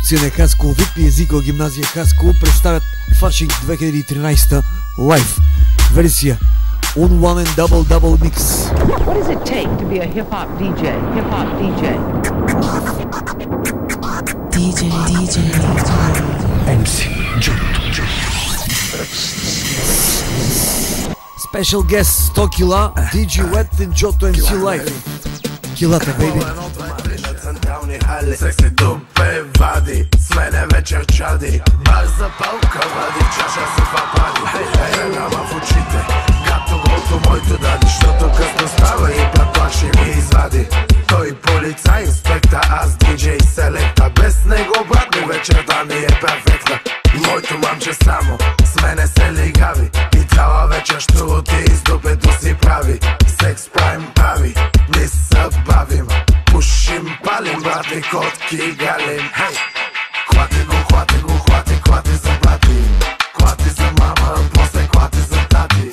продукция на Хасково ВИП и езика от гимназия Хасково представят Фашинг 2013 лайв версия On One and Double Mix. What does it take to be a hip-hop DJ? Hip-hop DJ. MC Jotto. Special guest 100 кила DJ Wet and Jotto MC Live. Килата, бейби. Секси дупе вади, с мене вечер чади. Баш запалка вади, чаша се фапади. Нама в очите, гато голто моето дади. Щото късно става и платон ще ми извади. Той полицай, инспекта, аз диджей селекта. Без него брат ми вечерта ми е перфектна. Моето мамче само с мене се лигави. И цяла вечер щурото из дупето си прави. Секс правим прави, не се бавим. Пушим, палим, брати, котки и галим. Хей! Хвати го, хвати за бати. Хвати за мама, после хвати за тати.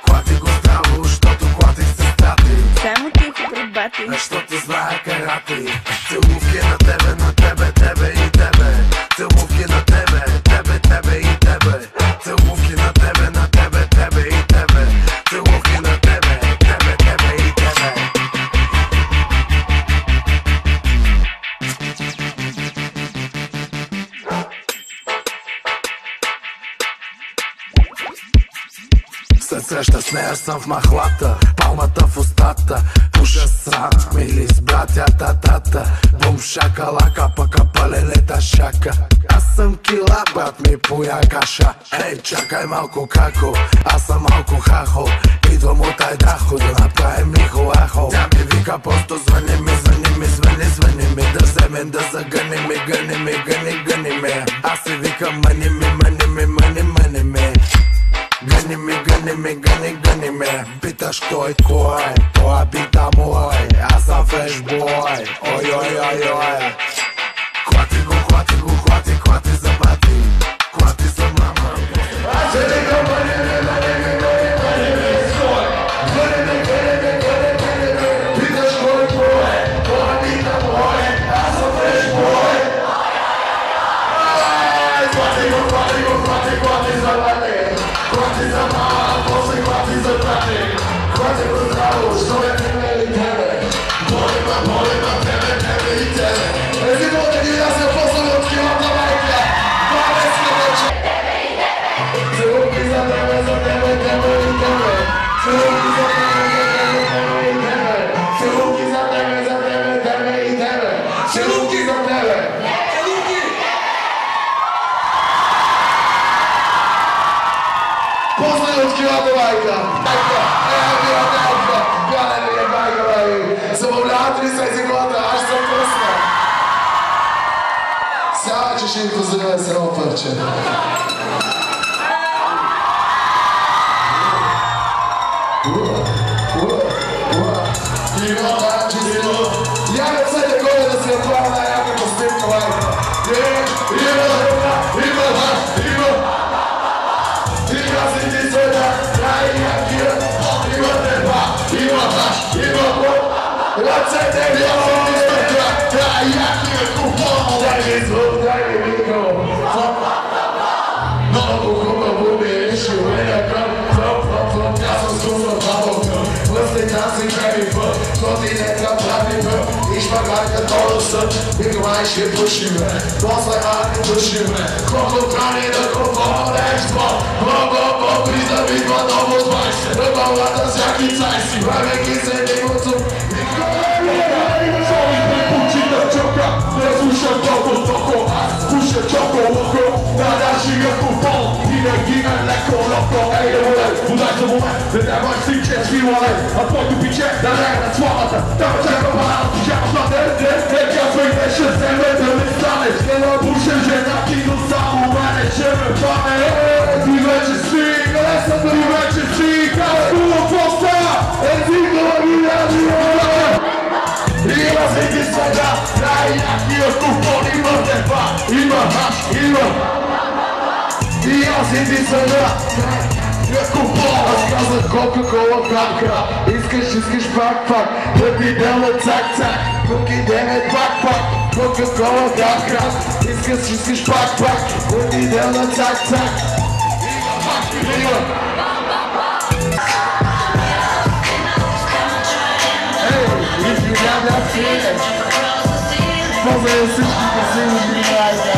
Хвати го здраво, щото хвати се стати. Само тихо, бати. Защото знае карати. Целувки на тебе, тебе и тебе. Целувки на тебе, тебе и тебе. Целувки на тебе, тебе и тебе. Целувки на тебе, тебе и тебе. Се среща с нея съм в махлата, палмата в устата. Пуша срам или с братята тата. Бум шакалака, пъка палелета шака. Аз съм кила, брат ми поя каша. Ей, чакай малко како, аз съм малко хахо. Идвам от Айдахо да направим лихо-ахо. Тя ми вика, просто звъни ми. Да вземем, да загънем, гъни ме. Аз си викам, мани ми. Гъни ме. Питаш кой, това бита мой. Аз съм фрешбой. Ой. Хвати за бати. Хвати за мама. Питаш кой, това бита мой. Аз съм фрешбой. Хвати за бати. Хвати за мама, после хвати за брати. Хвати го здраво, що е тебе и тебе. Молима, тебе и тебе. Езикото ги да се послали от килата майка. Българска вече. Целунки за тебе и тебе. Целунки за тебе и тебе. Целунки за тебе и тебе. Целунки за тебе. После от килата майка. Забавлявате ли се езиката? Аз съм пръсна. Сега че ще ви поздравя с едно парче. Я не се такова да си направя най-яката снимка майка. Ръцете ми якия купон. Дай ми звук, дай ми микро. Много хубаво ми е, ще уея към. Аз съм скусно бабълкъм. Плъсни танци, беби път. Континента прави път. И шпагарка долу съд. Микромай ще пушиме. После арни душиме. Колко трани да купон експо. Бо, призавидва ново спайсе. Ръбалата всяки цайси. Правейки се димото. Не слушам толкова токо, аз слушам чоко-локо. Да шига купон, винаги ме леко локо. Ей, да волей, подай за момент, да няма си чест ви волей. А твоето пиче, да лега на славата. Да ме чака банал, пижама слата. Нека свойте ще вземе да ми станеш. Пуша жена ти, но само мене ще ме пане. Ти вече си, ти вече си. Хубаво поста, езикова ми има всеки сега, най-якия купон има теба. Има хаш, има всеки сега, най-якия купон. Аз казах Кока-Кола камка. Искаш пак, да ти дела цак-цак. Тук идеме пак. Кока-кола, крак, искаш пак, неделна цак. Има. If you got that feeling, после всички красиви грайка.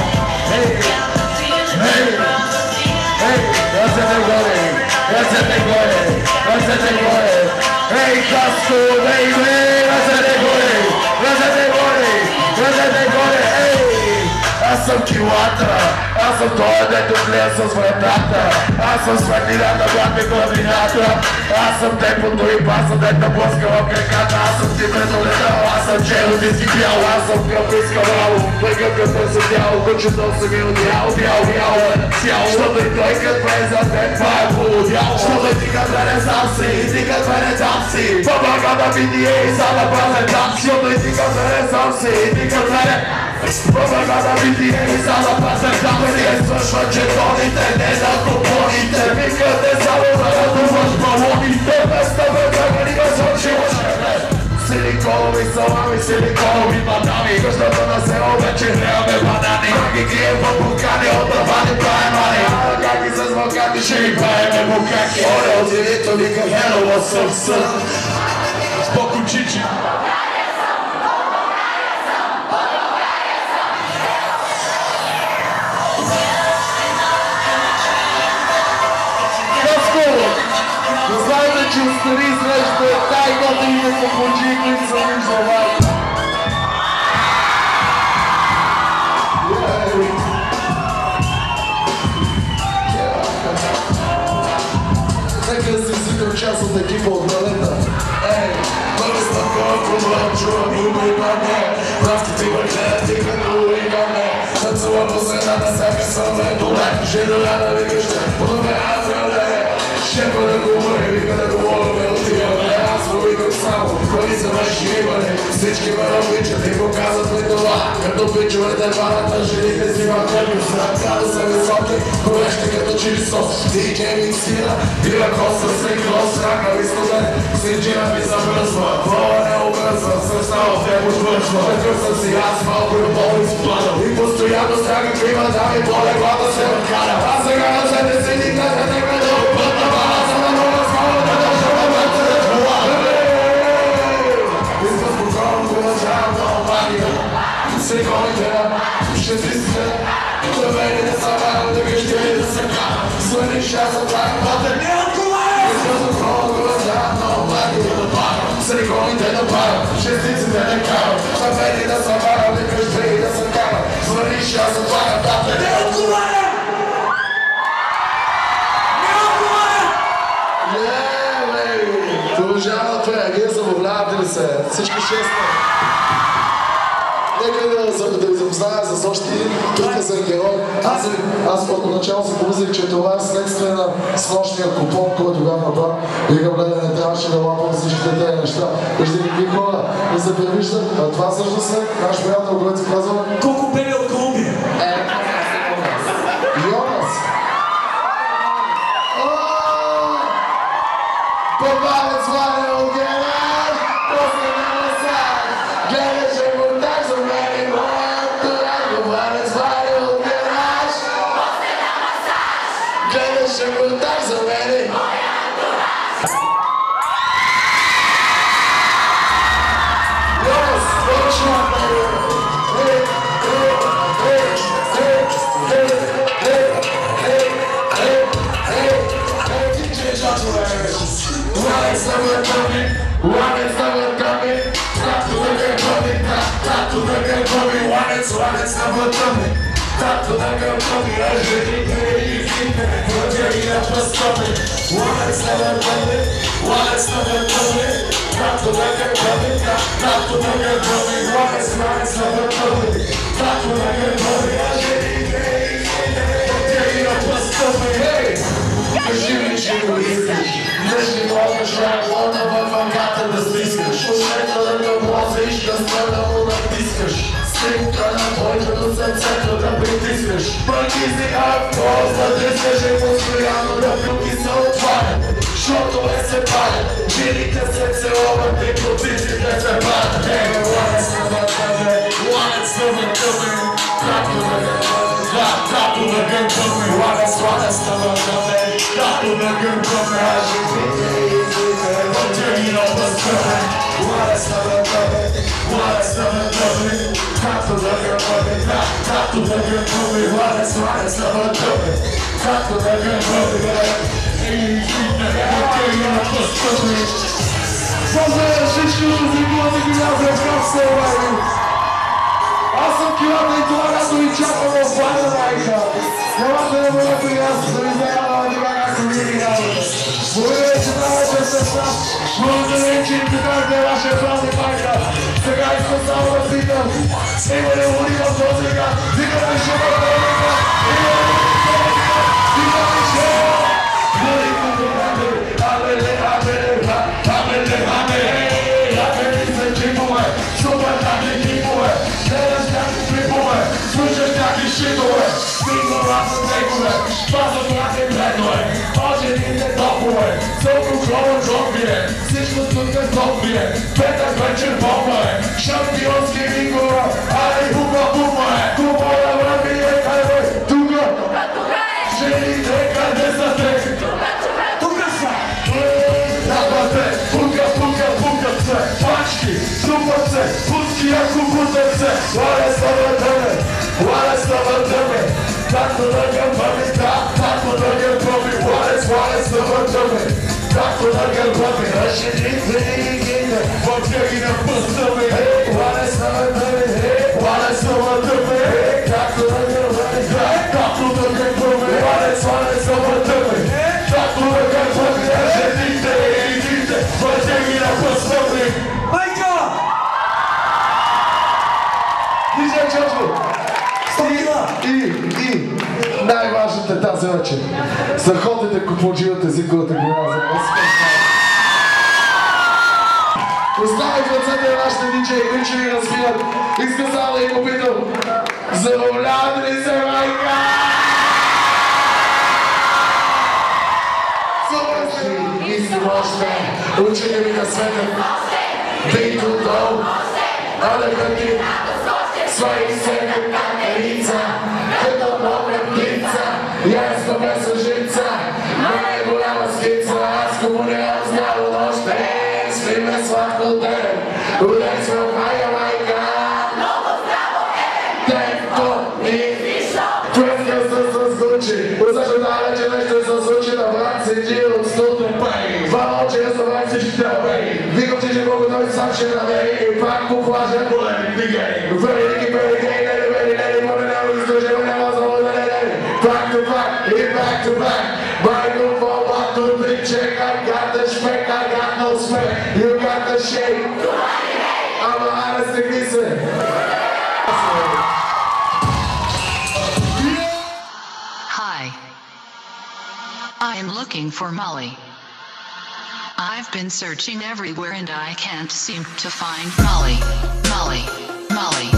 Ръцете горе. Ей, Хаско, бейбе, ръцете горе, ей! Аз съм килата, аз съм той, дето влея с вратата. Аз съм светлината, блатни гладината. Аз съм темпото и баса, дето блъска в краката. Аз съм ти предолетал, аз съм чело, ти си бял. Аз съм кръв изкавало, тъйка като съм бял. Кучето съм и одял, бял. Защото и той като е за теб, това е полудял. Защото ти като не сам си, ти като не там си. Побага да види и за да пазен там. Защото и ти като не сам си, ти като не... Побага да види и за да пазен там си. Свършва жетоните, не на купоните. Викате само да надуваш балоните. Без тебе да ни ме свършилаш. Силиконови салами, силиконови мадами. Къщата на село вече нямаме банани. Ги крием в букани, от тавани правим мани. Каки с вълкати ще ги правиме букаки. Оле от зелито вика хелова сърца. Споко чичи. Знаете, че стари среща е тайгата и не попочи, които са виждали. Нека да си взикам част от екипа от балета. Ей, бъде стъпка, проблем, чувам и мимане. Правките бъде, ти като имаме. Нацела по средата, всяка съм е добре. Жена да викаш, подобе азрале. Шефа да говори, вика да говорим, отиваме. Аз го викам само, коли са ваши имани. Всички ме обичат и показват ми това. Като пичовете варата, жените си върнали. Сръката са високи, колещи като чили сос. Диджей миксира, бира коса, срик лос, рака ви студен. Синджина ми забръзва, вола не обръзва. Сърца от него свършва. Такъв съм си аз, малко любов изплана. И постоянно страга клима, да ми боле, глада се въркара. Аз сега на себе си никъде не ме допътна. Силиконите, ще тисне, да мене не са варя, да вижте и да се кара. Свърни шаса, правим пътен, не отговаря! Изказвам хора, глаза, много млади да пара. Силиконите да пара, шестиците не кара. Да мене не са варя, да вижте и да се кара. Свърни шаса, правим пътен, не отговаря! Продължава това, вие забавлявате ли се? Всички шеста. Нека да ви запозная с още един приказен герой. Аз отначало си помислих, че това е следствие на снощния купон, който бях направил. Викам, гледа, не трябваше да лапам всичките тези неща. Вижте какви хора не се превиждат. А това всъщност е наш приятел, който се казва Коко Бели от Колумбия. Йонас. Побалец ваня от Генер, после няма сад. Гледаше го так за мен и моят турак. Побалец ваня от Генер, после няма сад. Гледаше го так за мен и моят турак. Йонас, точно! Днешни можеш района във вангата да стискаш. Ушета да ме возиш, да стъна му натискаш. Симка на твоето сърцето да притискаш. Пъти си авто, за да искаш и постоянно да плюки се отварят. защото не се пада. Жилите се целуват и потиците се падат. Ланец на въртъме, ланец на въртъме, както да гърбаме, както да гърбаме. Ланец на въртъме, както да гърбаме. А живите и излите, вътре на възкъме. Ланец на въртъме, ланец на въртъме, както да гърбаме, както да гърбаме. Ланец на въртъме, както да гърбаме. И излите, вътре на възкъме. Поздравя всички от Зигулата гимназия в Капсел, аз съм Килата и това като ви чакам в Байна майка. Нямате да бъде приятно да ви взема на това както ви гимназията. Благодаря, че давате с нас. Благодаря, че им покажете вашия празник майка. Сега искам само да питам. Има ли води в този град? Има ли шума в този град? Има ли шума? Има ли шума? Води в този град. Абеле, абеле, абеле, абеле. Абеле се джипове. Супер таки джипове. Гледаш някакви клипове, слушаш някакви шитове. Стигна ласа тегове, пазат някакви бредове. Ожените топове, сълко клова зомбие. Всичко тук е зомбие, петък вечер бомба е. Шампионски рингове, ай бука бума е. Купа да върви е кайве, тука. Жените къде са те? Тука са. Напате, пука, пука, пука се. Пачки, супат се, пуски ако путат се. Лаля са въртъме, лаля са въртъме. Както да гърбаме, както да гърбаме. Лаля са въртъме, както да гърбаме. А жените и гите, вътре ги напъстваме. Лаля са въртъме, лаля са въртъме. Както да гърбаме, както да гърбаме. Лаля са въртъме, както да гърбаме. А жените и гите, вътре ги напъстваме. Майка! Диже Чочко! И най-важното е тази вечер. Заходите куподживате Зигулата гимназия. Оставих ръцете на нашите диджеи, които ще ви разбират. Искам само да ги попитам. Забавлявате ли се, майка? Съвърши и си мощне. Учени ми на света. Бейто долу. Але къти. Свои себе камерица. Като много птица. Ясно без лъжица. Най-голяма скица. Аз комунявам с дявол още. Спиме сладко ден. Удай сме в майка. Много здраво е. Темпо и Пръскъста се случи. Защо да вече нещо се случи. На брат седи от студен пай. Два мълчия за брат всички тълбей. Викам, че много той сам ще намери. И пак по плажа големи дигей. Велики белигей, лели бели лели. Моля няма да издръжа, няма за да лели. Back to back и back to back. Microphone 1, 2, 3, check. I got the spec, I got no spec. You got the shape. I'm a honest technician. Hi. I'm looking for Molly. I've been searching everywhere and I can't seem to find Molly. Molly. Molly.